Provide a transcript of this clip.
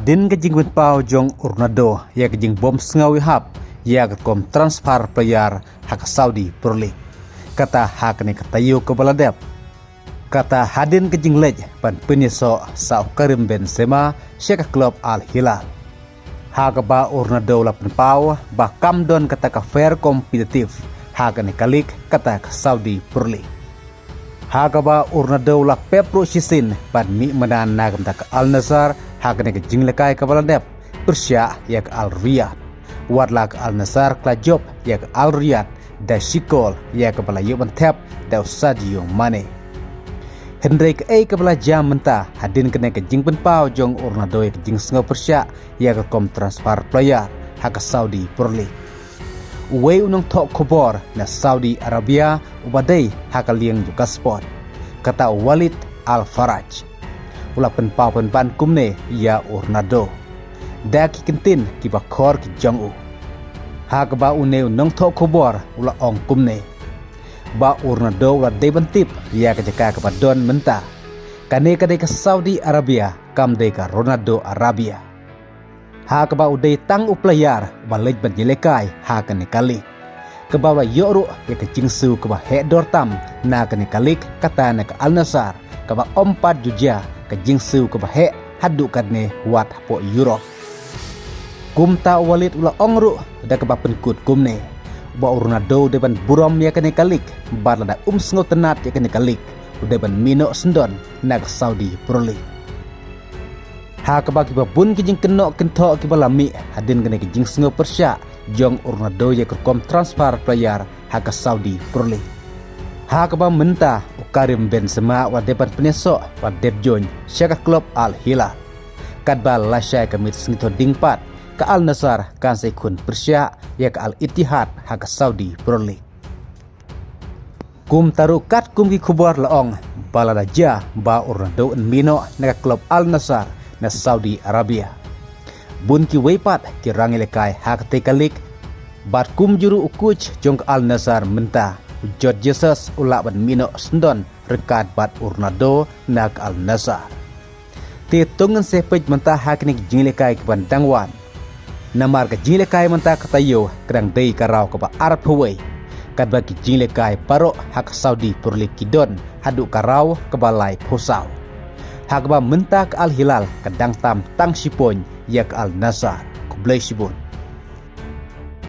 Din kejing win pau jong Ronaldo ya kejing bom sengawi hap ya kom transfer player hak Saudi Pro League. Kata hak ni kata yu ke baladep. Kata hadin kejing lej pan penyeso sa Karim Benzema syaka klub Al Hilal. Hak ba Ronaldo lapan pau ba kamdon kata ka fair kompetitif hak ni kalik kata ka Saudi Pro League. Hak ba Ronaldo la pepro sisin pan mi medan nagam tak Al Nassr hak ni kejing lekai ke baladep Persya yak Al Riyadh. Warlak Al Nassr klajob yak Al Riyadh da Shikol yak kepala yuban tap da Sadio Mane. Hendrik kepala jam mentah hadin kena kejing penpau jong Ronaldo yak kejing sengaw Persya yak kom transfer player hak Saudi Pro League. Uwe unang tok kubor na Saudi Arabia ubadai hak liang juga sport. Kata Walid Al Faraj. Ula penpau penpan kumne ya Ronaldo. Daki kentin kiba kor ki jong u. Hak ba une unang tok kubor ula ong kumne. Ba Ronaldo ula debentip ya kejaka kepadon mentah. Kane kadai ke Saudi Arabia kam dei ka Ronaldo Arabia. Hak ba udai tang uplayar balej banjilekai hak ni kalik. Kebawa yoru ya kejingsu keba hedor tam na kani kalik kata na ka Al Nassr keba ompat juja kejingsu keba he hadu kadne wat po Europe. Kumta Walid ula ongru da keba penkut kumne. Ba Ronaldo deban burom ya kani kalik barlada sengo tenat ya kani kalik deban mino sendon na ka Saudi Pro League. Hak ba kiba bun kijing kenok kentok kiba lami hadin kani kijing sengo Persya jong Ronaldo ya kom transfer player hak Saudi Pro League. Hak ba mentah Karim Benzema wa depan penesok wa debjon syaka klub Al Hilal. Kadba lasyai kamit sengito dingpat ke Al Nassr kan sekun Persya ya ke Al Ittihad hak Saudi Pro League. Kum tarukat kum ki kubor laong balada ja ba Ronaldo en mino na klub Al Nassr na Saudi Arabia. Bun ki weipat ki rangilekai hak tekalik bat kum juru ukuj jong Al Nassr mentah George Jesus ulak ban mino sendon rekat bat Ronaldo nak Al Nassr. Ti tungan sepej mentah hak ni jingilekai ke bandangwan. Namar ke jingilekai mentah katayo kerang dei karau ke ba Arab Huawei. Kat bagi jingilekai parok hak Saudi Pro League kidon hadu karau ke balai Pusau. Hak ba mentah ke Al Hilal kadang tam tang sipon yak Al Nassr kublai sibun.